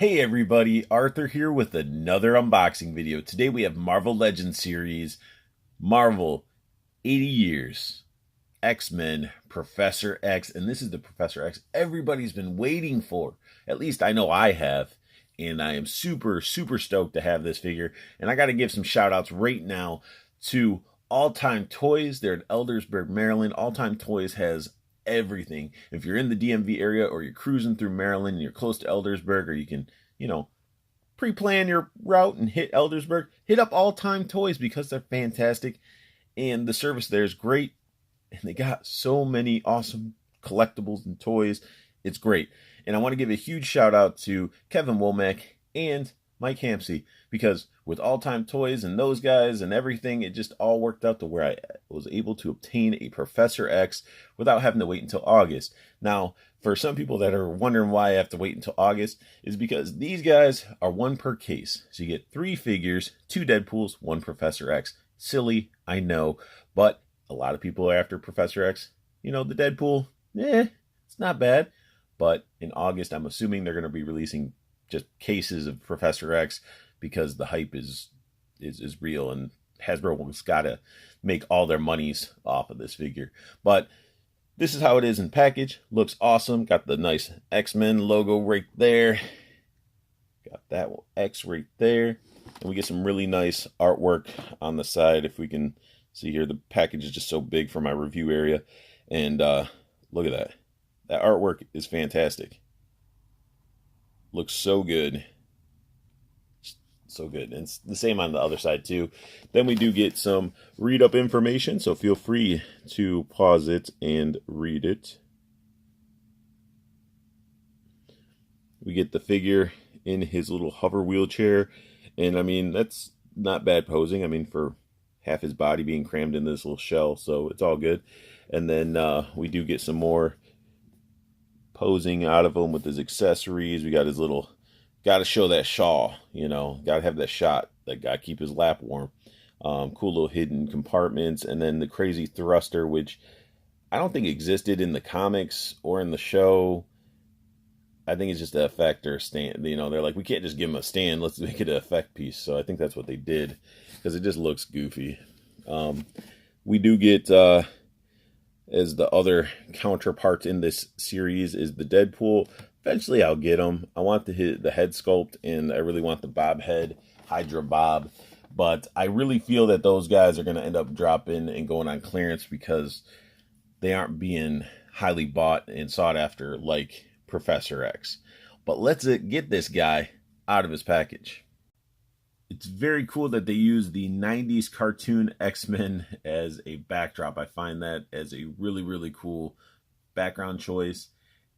Hey everybody, Arthur here with another unboxing video. Today we have Marvel Legends series, Marvel 80 Years, X-Men, Professor X, and this is the Professor X everybody's been waiting for. At least I know I have, and I am super stoked to have this figure. And I got to give some shout outs right now to All Time Toys. They're in Eldersburg, Maryland. All Time Toys has everything. If you're in the DMV area or you're cruising through Maryland and you're close to Eldersburg, or you can, pre-plan your route and hit Eldersburg, hit up All Time Toys because they're fantastic and the service there is great, and they got so many awesome collectibles and toys. It's great. And I want to give a huge shout out to Kevin Womack and Mike Hampsey, because with All Time Toys and those guys and everything, it just all worked out to where I was able to obtain a Professor X without having to wait until August. Now, for some people that are wondering why I have to wait until August, is because these guys are one per case. So you get 3 figures, 2 Deadpools, 1 Professor X. Silly, I know, but a lot of people are after Professor X. The Deadpool, it's not bad. But in August, I'm assuming they're going to be releasing just cases of Professor X, because the hype is real, and Hasbro's got to make all their monies off of this figure. But this is how it is in package. Looks awesome. Got the nice X-Men logo right there. Got that X right there. And we get some really nice artwork on the side. If we can see here, the package is just so big for my review area. And look at that. That artwork is fantastic. Looks so good. So good. And it's the same on the other side too. Then we do get some read up information, so feel free to pause it and read it. We get the figure in his little hover wheelchair, and I mean, that's not bad posing. I mean, for half his body being crammed in this little shell, so it's all good. And then we do get some more posing out of him with his accessories. We got his little, got to show that shawl, got to have that shot, that got to keep his lap warm. Cool little hidden compartments, and then the crazy thruster, which I don't think existed in the comics or in the show. I think it's just an effect or a stand. They're like, we can't just give him a stand, let's make it an effect piece. So I think that's what they did, because it just looks goofy. We do get as the other counterpart in this series is the Deadpool. Eventually I'll get him. I want the head sculpt, and I really want the bob head, Hydra Bob. But I really feel that those guys are going to end up dropping and going on clearance, because they aren't being highly bought and sought after like Professor X. But let's get this guy out of his package. It's very cool that they use the 90s cartoon X-Men as a backdrop. I find that as a really cool background choice.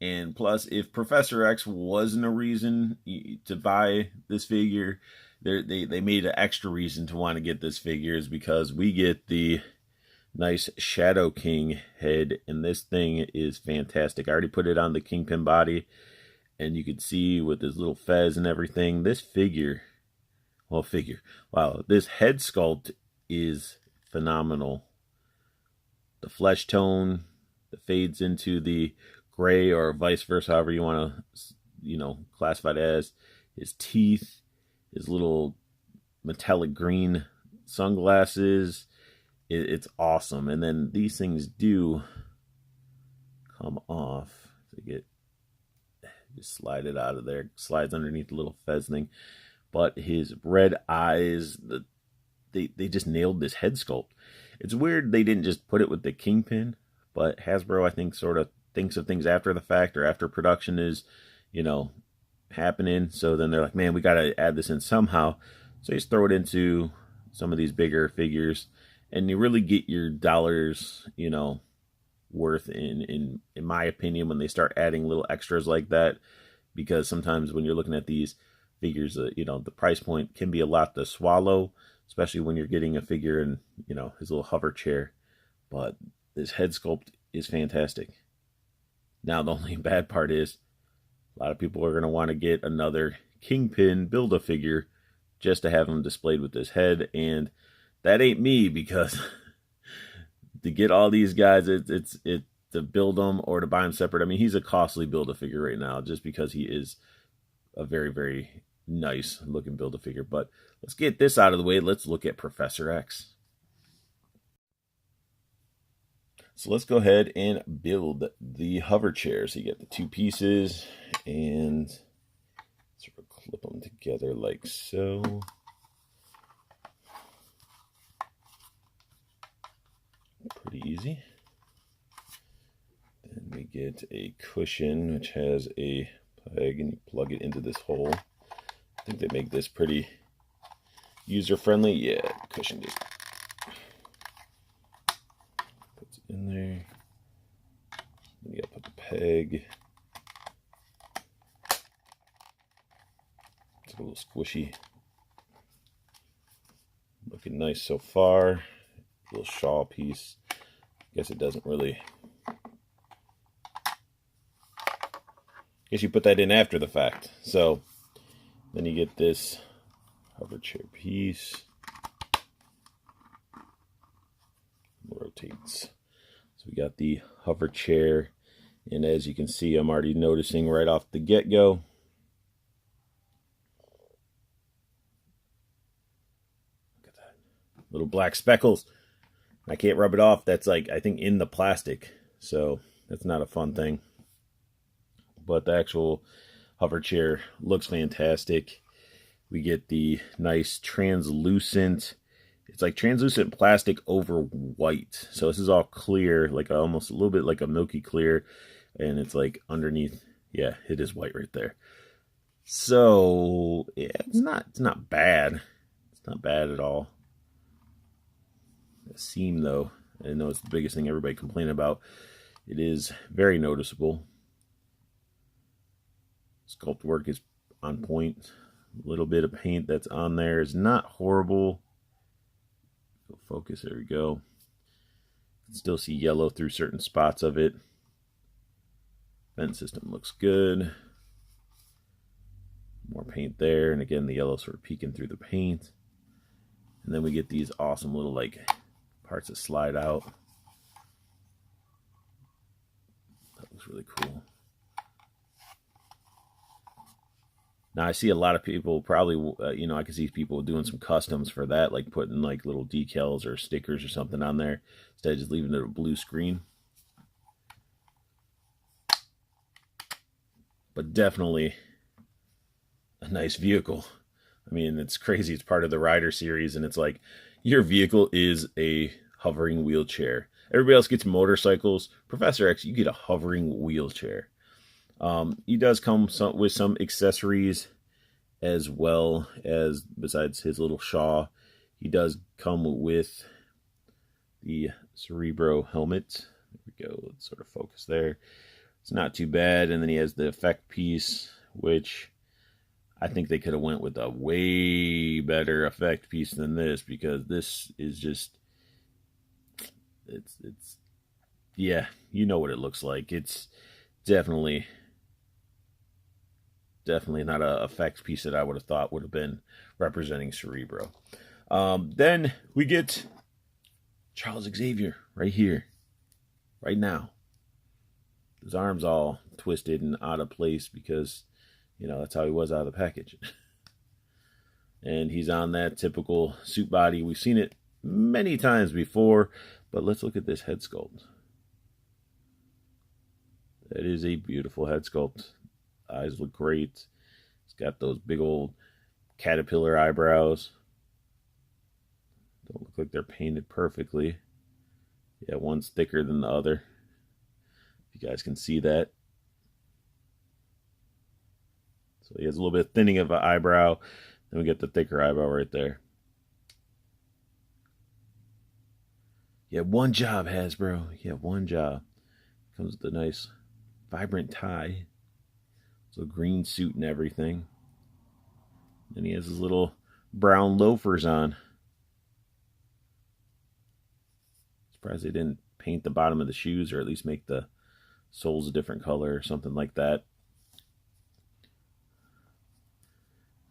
And plus, if Professor X wasn't a reason to buy this figure, they made an extra reason to want to get this figure, is because we get the nice Shadow King head, and this thing is fantastic. I already put it on the Kingpin body, and you can see with his little fez and everything, this figure... wow, this head sculpt is phenomenal. The flesh tone that fades into the gray, or vice versa, however you want to, classify it as. His teeth, his little metallic green sunglasses. It's awesome. And then these things do come off. Just slide it out of there. Slides underneath the little fez thing. But his red eyes, they just nailed this head sculpt. It's weird they didn't just put it with the Kingpin, but Hasbro, I think, sort of thinks of things after the fact, or after production is, happening. So then they're like, man, we got to add this in somehow. So you just throw it into some of these bigger figures, and you really get your dollars, worth in my opinion, when they start adding little extras like that. Because sometimes when you're looking at these figures, the price point can be a lot to swallow, especially when you're getting a figure in, his little hover chair. But this head sculpt is fantastic. Now, the only bad part is a lot of people are going to want to get another Kingpin Build-A-Figure just to have him displayed with this head, and that ain't me, because to get all these guys, it's to build them or to buy them separate. I mean, he's a costly Build-A-Figure right now, just because he is a very, very nice looking Build-A-Figure. But let's get this out of the way. Let's look at Professor X. So let's go ahead and build the hover chair. So you get the two pieces and sort of clip them together like so. Pretty easy. Then we get a cushion which has a peg and you plug it into this hole. I think they make this pretty user-friendly. Yeah, cushion just puts it in there. Then you gotta put the peg. It's a little squishy. Looking nice so far. Little shawl piece. Guess it doesn't really. Guess you put that in after the fact. So then you get this hover chair piece. Rotates. So we got the hover chair, and as you can see, I'm already noticing right off the get-go. Look at that. Little black speckles. I can't rub it off. That's like, I think, in the plastic. So that's not a fun thing. But the actual hover chair looks fantastic. We get the nice translucent, it's like translucent plastic over white. So this is all clear, like almost a little bit like a milky clear. And it's like underneath, yeah, it is white right there. So yeah, it's not bad. It's not bad at all. The seam, though, I know it's the biggest thing everybody complains about. It is very noticeable. Sculpt work is on point. A little bit of paint that's on there is not horrible. Go focus, there we go. You can still see yellow through certain spots of it. Vent system looks good. More paint there, and again, the yellow sort of peeking through the paint. And then we get these awesome little, like, parts that slide out. That looks really cool. Now I see a lot of people probably, I can see people doing some customs for that, like putting like little decals or stickers or something on there instead of just leaving it a blue screen. But definitely a nice vehicle. I mean, it's crazy. It's part of the Rider series, and it's like your vehicle is a hovering wheelchair. Everybody else gets motorcycles. Professor X, you get a hovering wheelchair. He does come with some accessories as well as, besides his little shaw, he does come with the Cerebro Helmet. There we go. Let's sort of focus there. It's not too bad. And then he has the effect piece, which I think they could have went with a way better effect piece than this, because this is just, it's yeah, you know what it looks like. It's definitely not an effects piece that I would have thought would have been representing Cerebro. Then we get Charles Xavier right here, right now. His arm's all twisted and out of place because, that's how he was out of the package. And he's on that typical suit body. We've seen it many times before, but let's look at this head sculpt. That is a beautiful head sculpt. Eyes look great. It's got those big old caterpillar eyebrows. Don't look like they're painted perfectly. Yeah, one's thicker than the other. If you guys can see that. So he has a little bit of thinning of an eyebrow. Then we get the thicker eyebrow right there. You have one job, Hasbro. You have one job. Comes with a nice vibrant tie. So green suit and everything. And he has his little brown loafers on. Surprised they didn't paint the bottom of the shoes, or at least make the soles a different color or something like that.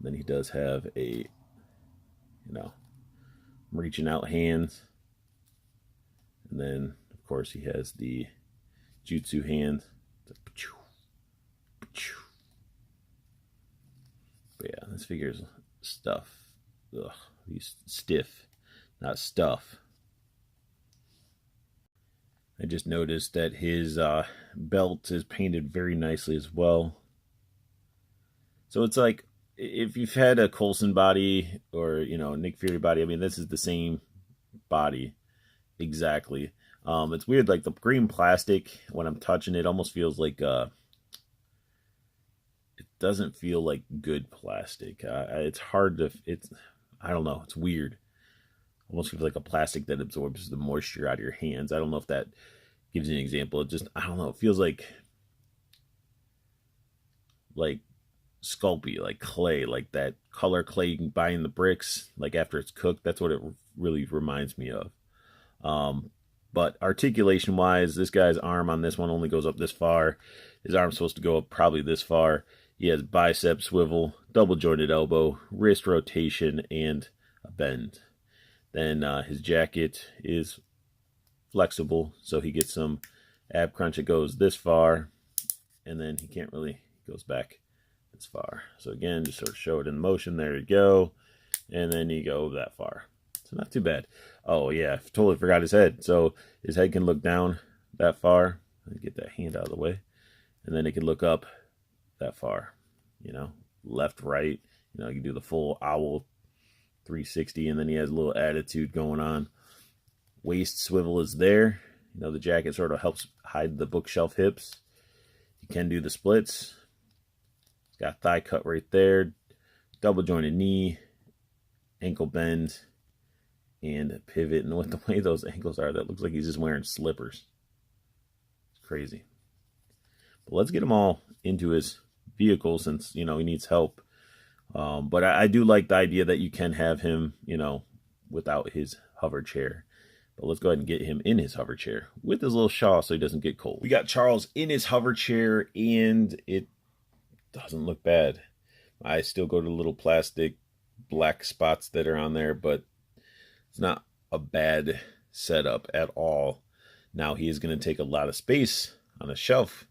Then he does have a, reaching out hands. And then, of course, he has the jutsu hand. But yeah, this figure's stuff. Ugh, he's stiff, not stuff. I just noticed that his belt is painted very nicely as well. So it's like, if you've had a Coulson body or, you know, Nick Fury body, I mean, this is the same body exactly. It's weird, like the green plastic, when I'm touching it, almost feels like it doesn't feel like good plastic. It's hard to, I don't know, it's weird. Almost feels like a plastic that absorbs the moisture out of your hands. I don't know if that gives you an example. It just, I don't know, it feels like sculpty, like clay, like that color clay you can buy in the bricks, like after it's cooked. That's what it really reminds me of. But articulation wise, this guy's arm on this one only goes up this far. His arm's supposed to go up probably this far. He has bicep swivel, double jointed elbow, wrist rotation, and a bend. Then his jacket is flexible, so he gets some ab crunch. It goes this far, and then he can't really, goes back this far. So again, just sort of show it in motion. There you go. And then you go that far. So not too bad. Oh yeah, totally forgot his head. So his head can look down that far. Let me get that hand out of the way. And then it can look up that far. You know, left, right. You know, you can do the full owl 360, and then he has a little attitude going on. Waist swivel is there. You know, the jacket sort of helps hide the bookshelf hips. You can do the splits. It's got thigh cut right there. Double jointed knee, ankle bend, and a pivot. And with the way those ankles are, that looks like he's just wearing slippers. It's crazy. But let's get him all into his vehicle, since, you know, he needs help. But I do like the idea that you can have him, you know, without his hover chair. But let's go ahead and get him in his hover chair with his little shawl so he doesn't get cold. We got Charles in his hover chair, and it doesn't look bad. I still go to little plastic black spots that are on there, but it's not a bad setup at all. Now he is going to take a lot of space on a shelf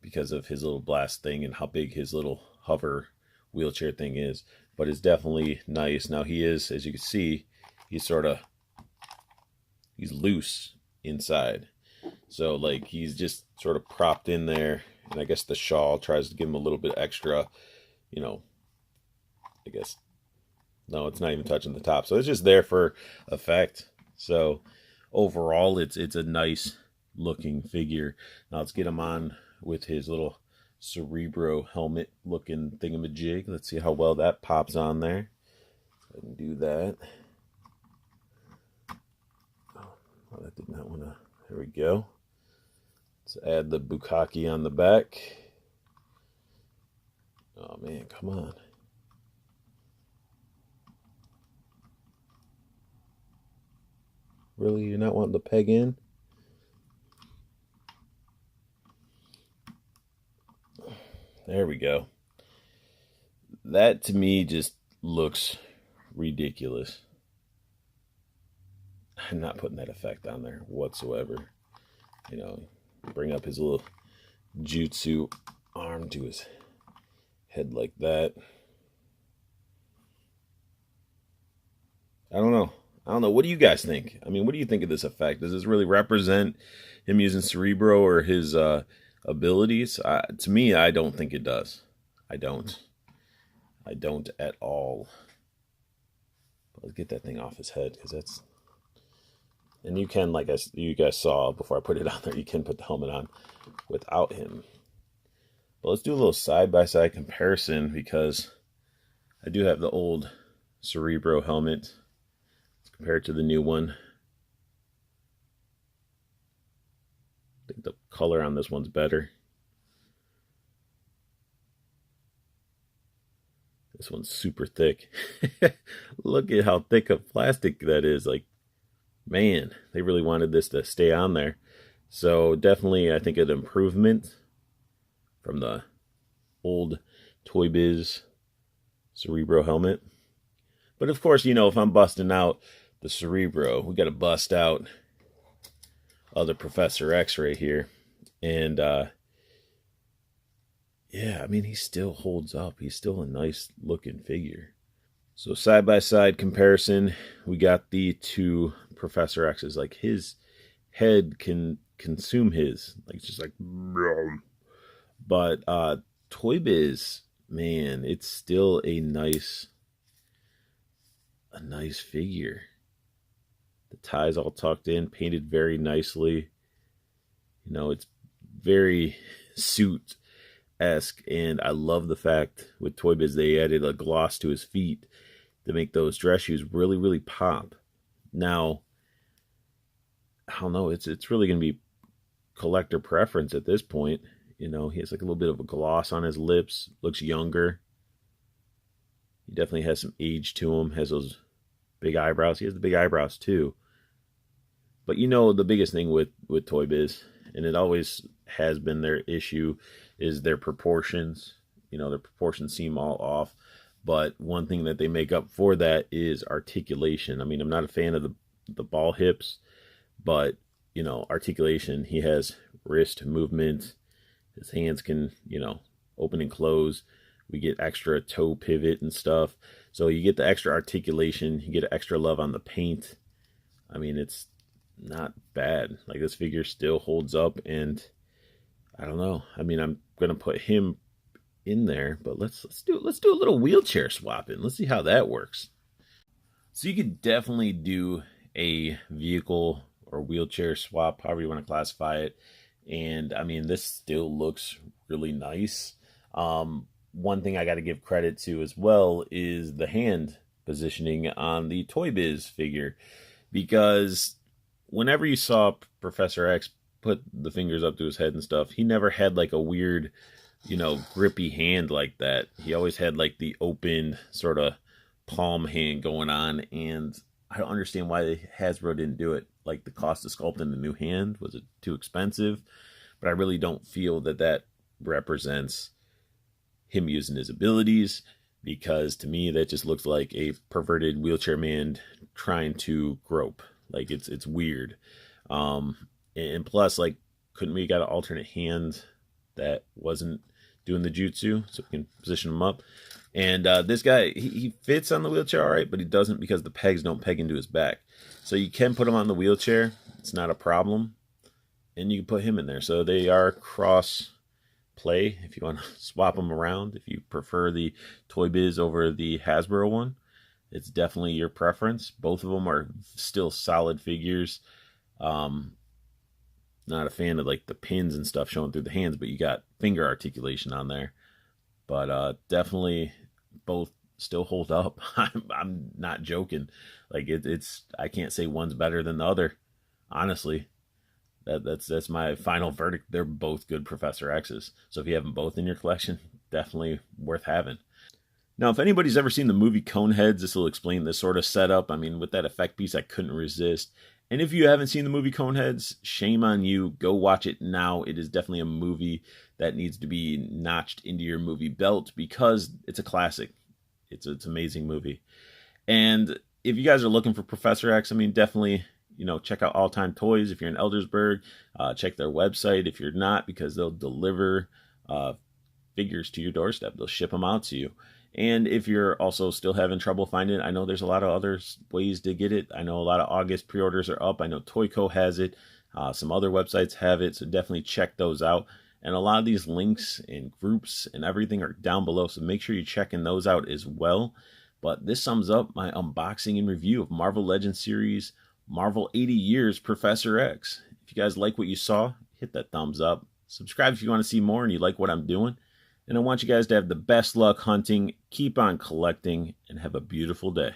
because of his little blast thing and how big his little hover wheelchair thing is, but it's definitely nice. Now he is, as you can see, he's loose inside, so like he's just sort of propped in there, and I guess the shawl tries to give him a little bit extra, you know, I guess. No, it's not even touching the top, so it's just there for effect. So overall, it's a nice looking figure. Now let's get him on with his little Cerebro Helmet looking thingamajig. Let's see how well that pops on there. I can do that. Oh, that did not want to. There we go. Let's add the bukkake on the back. Oh man, come on. Really, you're not wanting to peg in? There we go. That to me just looks ridiculous. I'm not putting that effect on there whatsoever. You know, bring up his little jutsu arm to his head like that. I don't know. What do you guys think? I mean, what do you think of this effect? Does this really represent him using Cerebro or his abilities? To me, I don't think it does. I don't at all. But let's get that thing off his head, because that's... And you can, like you guys saw before I put it on there, you can put the helmet on without him. But let's do a little side-by-side comparison, because I do have the old Cerebro helmet compared to the new one. I think the color on this one's better. This one's super thick. Look at how thick of plastic that is. Like, man, they really wanted this to stay on there. So definitely, I think an improvement from the old Toy Biz Cerebro helmet. But of course, you know, if I'm busting out the Cerebro, we got to bust out other Professor X right here. And yeah, I mean, he still holds up. He's still a nice looking figure. So side by side comparison, we got the two Professor X's. Like his head can consume his, like it's just like, but Toy Biz, man, it's still a nice figure. The tie's all tucked in, painted very nicely. You know, it's very suit-esque, and I love the fact with Toy Biz they added a gloss to his feet to make those dress shoes really, really pop. Now, I don't know, it's really going to be collector preference at this point. You know, he has like a little bit of a gloss on his lips, looks younger. He definitely has some age to him, has those big eyebrows. He has the big eyebrows too. But you know, the biggest thing with Toy Biz, and it always has been their issue, is their proportions. You know, their proportions seem all off. But one thing that they make up for that is articulation. I mean, I'm not a fan of the ball hips, but, you know, articulation. He has wrist movement. His hands can, you know, open and close. We get extra toe pivot and stuff. So you get the extra articulation. You get extra love on the paint. I mean, it's not bad. Like, this figure still holds up, and I don't know. I mean, I'm gonna put him in there, but let's do a little wheelchair swapping. Let's see how that works. So you could definitely do a vehicle or wheelchair swap, however you want to classify it. And I mean, this still looks really nice. One thing I got to give credit to as well is the hand positioning on the Toy Biz figure, because whenever you saw Professor X put the fingers up to his head and stuff, he never had like a weird, you know, grippy hand like that. He always had like the open sort of palm hand going on, and I don't understand why Hasbro didn't do it. Like, the cost of sculpting the new hand, was it too expensive? But I really don't feel that that represents him using his abilities, because to me that just looks like a perverted wheelchair man trying to grope. Like, it's weird. And plus, like, couldn't we got an alternate hand that wasn't doing the jutsu, so we can position him up? And this guy, he fits on the wheelchair all right, but he doesn't, because the pegs don't peg into his back. So you can put him on the wheelchair. It's not a problem. And you can put him in there. So they are cross play if you want to swap them around. If you prefer the Toy Biz over the Hasbro one, it's definitely your preference. Both of them are still solid figures. Not a fan of like the pins and stuff showing through the hands, but you got finger articulation on there. But definitely both still hold up. I'm not joking. Like, it's I can't say one's better than the other. Honestly, that's my final verdict. They're both good Professor X's. So if you have them both in your collection, definitely worth having. Now, if anybody's ever seen the movie Coneheads, this will explain this sort of setup. I mean, with that effect piece, I couldn't resist. And if you haven't seen the movie Coneheads, shame on you. Go watch it now. It is definitely a movie that needs to be notched into your movie belt, because it's a classic. It's an amazing movie. And if you guys are looking for Professor X, I mean, definitely, you know, check out All Time Toys if you're in Eldersburg. Check their website if you're not, because they'll deliver figures to your doorstep. They'll ship them out to you. And if you're also still having trouble finding it, I know there's a lot of other ways to get it. I know a lot of August pre-orders are up. I know Toyco has it. Some other websites have it. So definitely check those out. And a lot of these links and groups and everything are down below. So make sure you're checking those out as well. But this sums up my unboxing and review of Marvel Legends series, Marvel 80 Years Professor X. If you guys like what you saw, hit that thumbs up. Subscribe if you want to see more and you like what I'm doing. And I want you guys to have the best luck hunting, keep on collecting, and have a beautiful day.